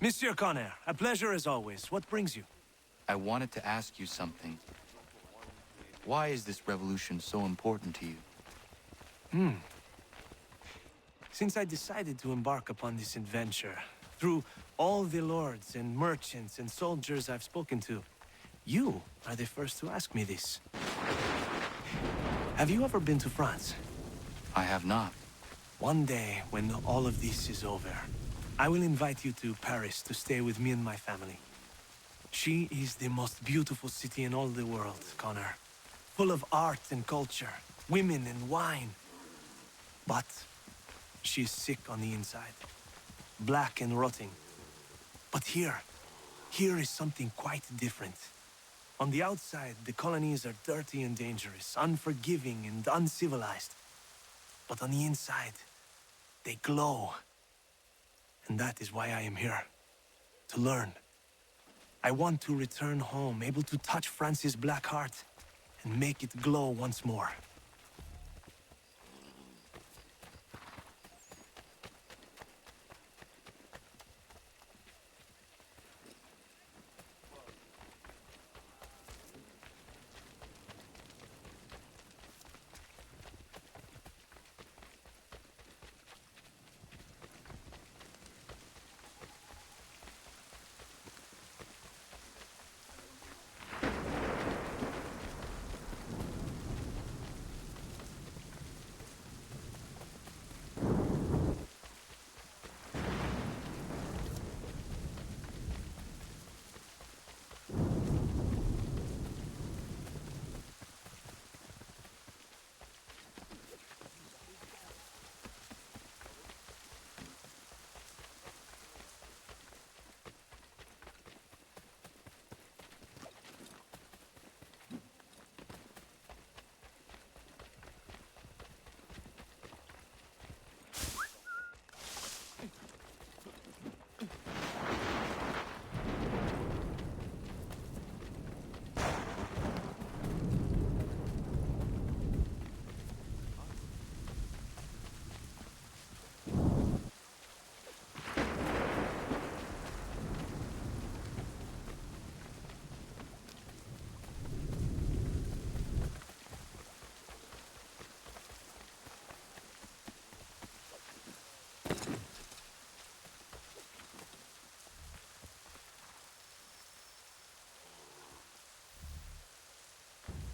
Monsieur Connor, a pleasure as always. What brings you? I wanted to ask you something. Why is this revolution so important to you? Since I decided to embark upon this adventure, through all the lords and merchants and soldiers I've spoken to, you are the first to ask me this. Have you ever been to France? I have not. One day, when all of this is over, I will invite you to Paris to stay with me and my family. She is the most beautiful city in all the world, Connor. Full of art and culture, women and wine. But she's sick on the inside. Black and rotting. But here is something quite different. On the outside, the colonies are dirty and dangerous, unforgiving and uncivilized. But on the inside, they glow. And that is why I am here. To learn. I want to return home, able to touch France's black heart, and make it glow once more.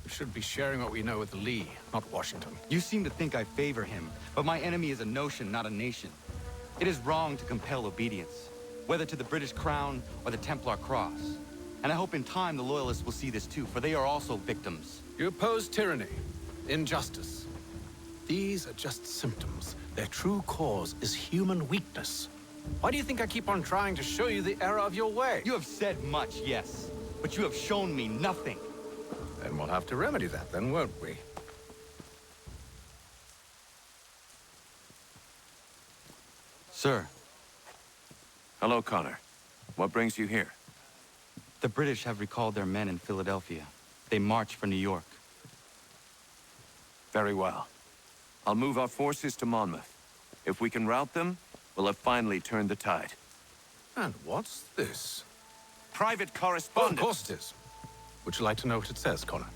We should be sharing what we know with Lee, not Washington. You seem to think I favor him, but my enemy is a notion, not a nation. It is wrong to compel obedience, whether to the British Crown or the Templar Cross. And I hope in time the Loyalists will see this too, for they are also victims. You oppose tyranny, injustice. These are just symptoms. Their true cause is human weakness. Why do you think I keep on trying to show you the error of your way? You have said much, yes, but you have shown me nothing. Then we'll have to remedy that then, won't we? Sir, Hello, Connor. What brings you here? the British have recalled their men in Philadelphia. They march for New York. Very well. I'll move our forces to Monmouth. If we can rout them, we'll have finally turned the tide. And what's this? Private Oh, of correspondence! course it is. Would you like to know what it says, Connor?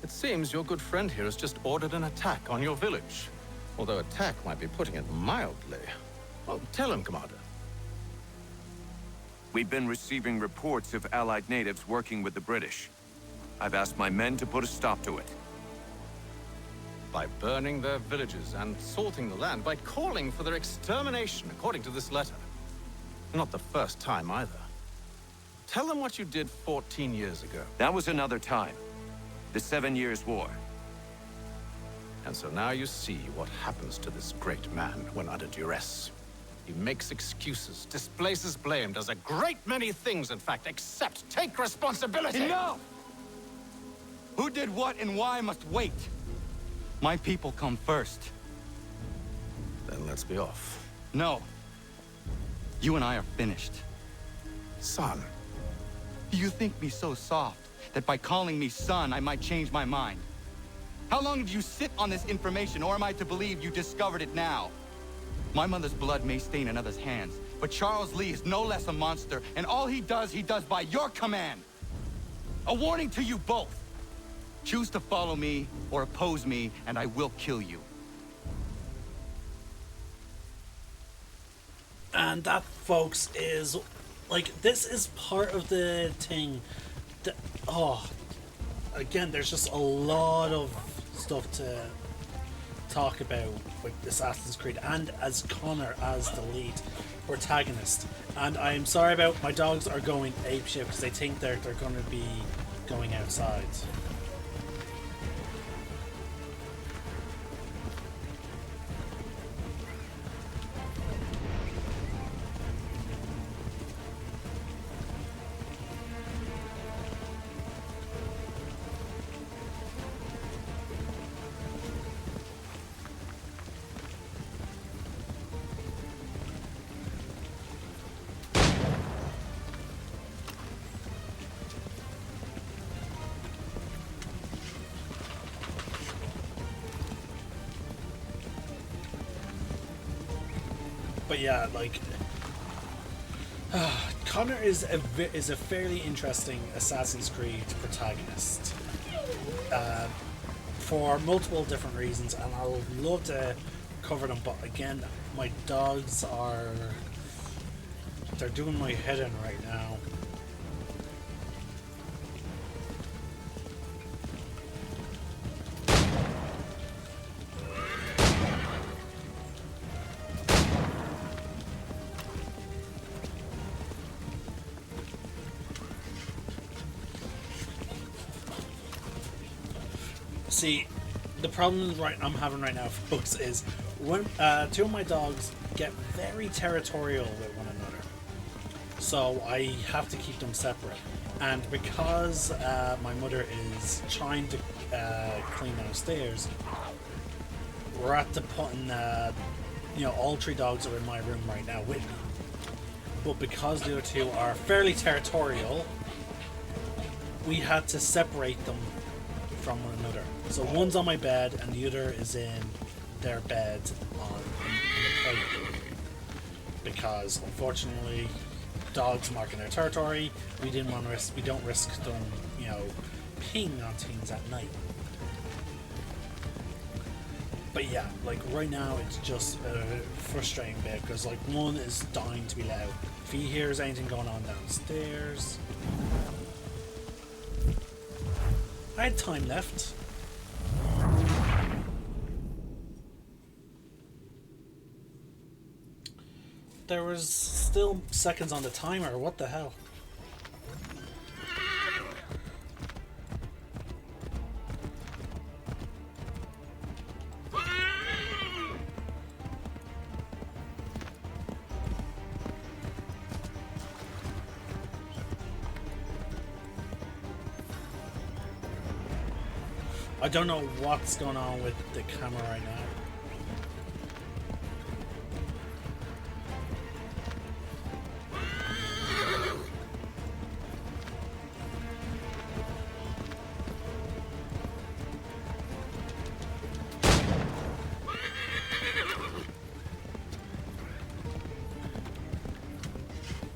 It seems your good friend here has just ordered an attack on your village. Although attack might be putting it mildly. Well, tell him, Commander. We've been receiving reports of Allied natives working with the British. I've asked my men to put a stop to it. By burning their villages and salting the land, by calling for their extermination, according to this letter. Not the first time either. Tell them what you did 14 years ago. That was another time. The 7 Years' War. And so now you see what happens to this great man when under duress. He makes excuses, displaces blame, does a great many things, in fact, except take responsibility! Enough! Who did what and why must wait. My people come first. Then let's be off. No. You and I are finished. Son. Do you think me so soft that by calling me son, I might change my mind? How long did you sit on this information, or am I to believe you discovered it now? My mother's blood may stain another's hands, but Charles Lee is no less a monster, and all he does by your command. A warning to you both. Choose to follow me or oppose me, and I will kill you. And that, folks, is like, this is part of the thing that, again, there's just a lot of stuff to talk about with Assassin's Creed, and as Connor as the lead protagonist. And I'm sorry about, my dogs are going apeshit because they think they're going to be going outside. But yeah, like, Connor is a fairly interesting Assassin's Creed protagonist for multiple different reasons, and I'll love to cover them. But again, my dogs they're doing my head in right now. See, the problem I'm having right now, folks, is when two of my dogs get very territorial with one another, so I have to keep them separate. And because my mother is trying to clean downstairs, we're at the point, all three dogs are in my room right now with me. But because the other two are fairly territorial, we had to separate them from one another. So one's on my bed and the other is in their bed in the plate. Because unfortunately, dogs marking their territory, we don't risk them, peeing on things at night. But yeah, like right now it's just a frustrating bit because like one is dying to be let out. If he hears anything going on downstairs, I had time left. There was still seconds on the timer, what the hell? I don't know what's going on with the camera right now.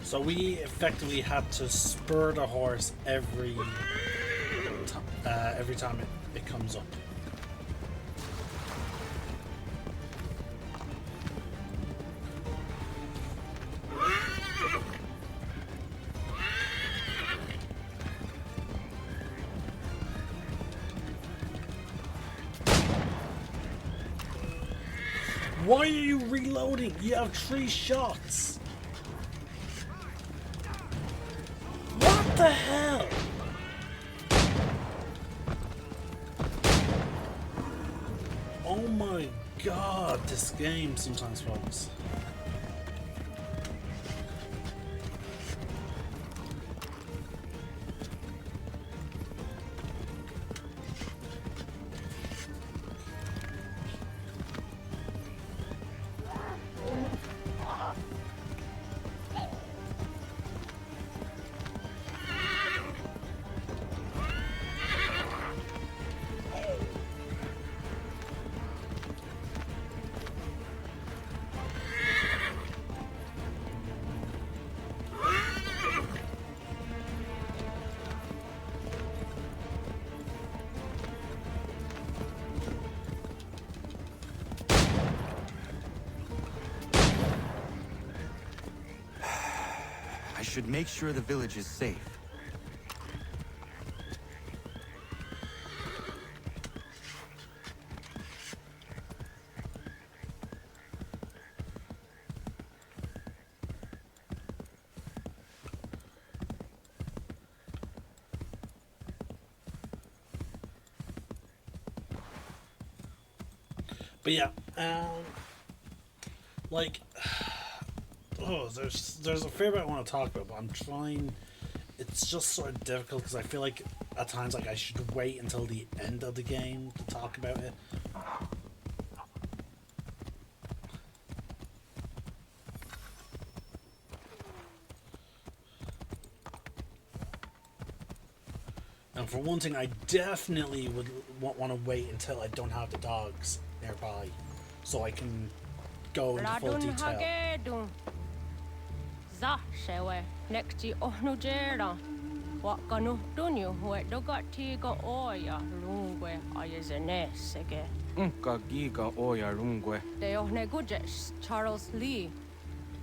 So we effectively had to spur the horse every time it comes up. Why are you reloading? You have 3 shots. What the hell? Oh my god, this game sometimes, folks. should make sure the village is safe. But yeah, like, oh, there's a fair bit I want to talk about, but I'm trying. It's just sort of difficult because I feel like at times like I should wait until the end of the game to talk about it. And for one thing, I definitely would want to wait until I don't have the dogs nearby, so I can go into full detail. Zashewe nekti ohnujera wakanu dunyu huedoga tiga oya lungwe ayazenesege. Unka giga oya rungwe. De ohne gujes Charles Lee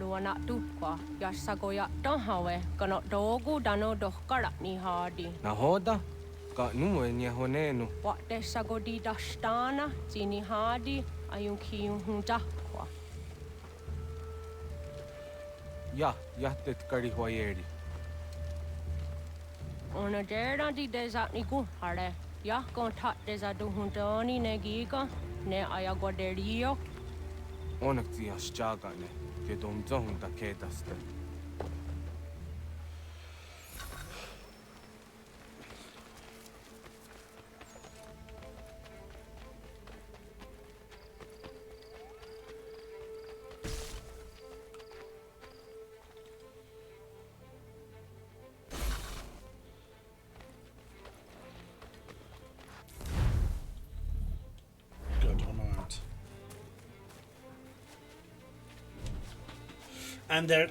luana tukwa yasagoya donhawe kano dogu dano dohkara ni hadi. Nahoda ka numwe ni honenu. Wat de sagodi dashtana zini hadi ayun kiyun hundakwa. Ja, jahtet kari hoyeri. Ona dera di desat ni hare. Ja kontat desa du hundani negiga ne ayaguaderio. Onak ti asjagane, ke dom zohunda kedaste. And there.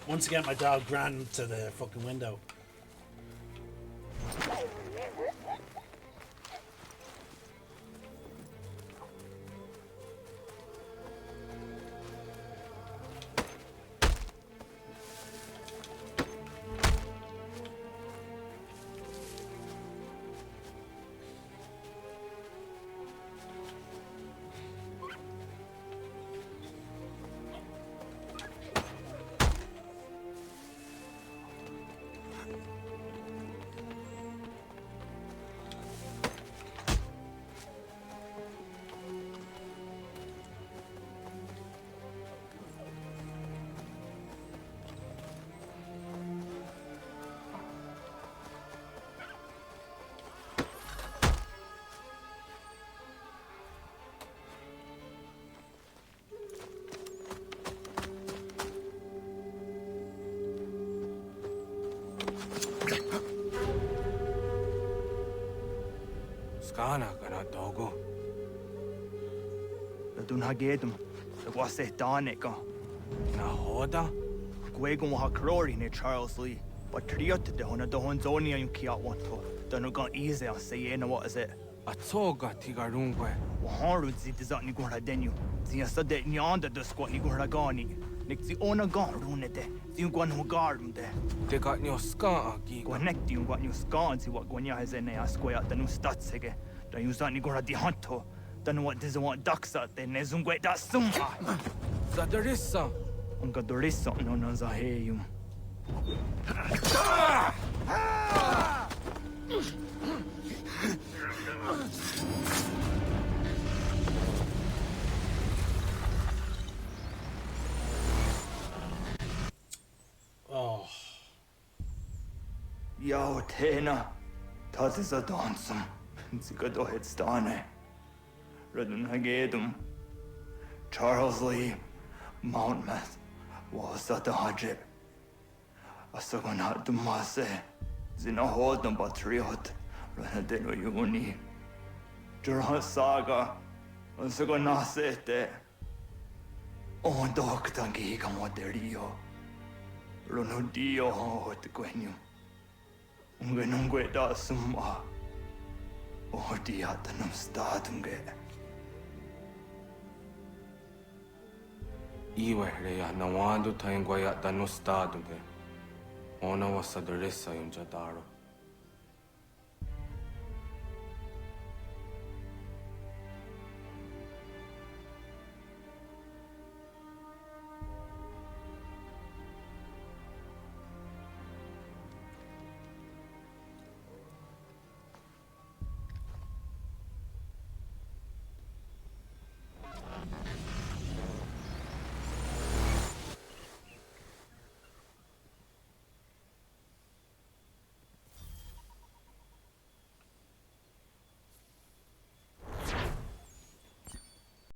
Once again, my dog ran to the fucking window. Skana kana dogo. Dun hagedum, the wase danica. Nahoda? Gwegon wa hakrori ne Charles Lee. But triot de hona do honzonia yung kiat wanto. Dun gon easy on say na what is it? Atsoga tiga rungwe. Waharu zi dizat ni gora denu. Zia sa de nyanda de squat ni gora gani. Nik zi ona gon rune de. Zi gwan ho garum de. Te got nyo ska giga. Gwan nek di gwan you scan zi what gwan ya has ne asquia the nu statsege. Da you zat ni gora di hanto. Dun what does want ducks at the nezungwe da summa. Zadarissa. Unga dorissa no no za heyum. Oh. Yo, Tena. Das ist a dansum. Sie geht doch jetzt da ne. Redden hagedum. Charles Lee. Mountmouth. Was that the hajib? Asagon hat masse. Zina hodum patriot. Renadeno yuni. Jura saga. Asagon nasete. On dokta giga moderio. Rono dio hot gwenyu. Ungenungwe da summa. Odia tanum stadunge. Iwe reya nawando taingwaya danustadunge. Ona wasadresa yung jadaro.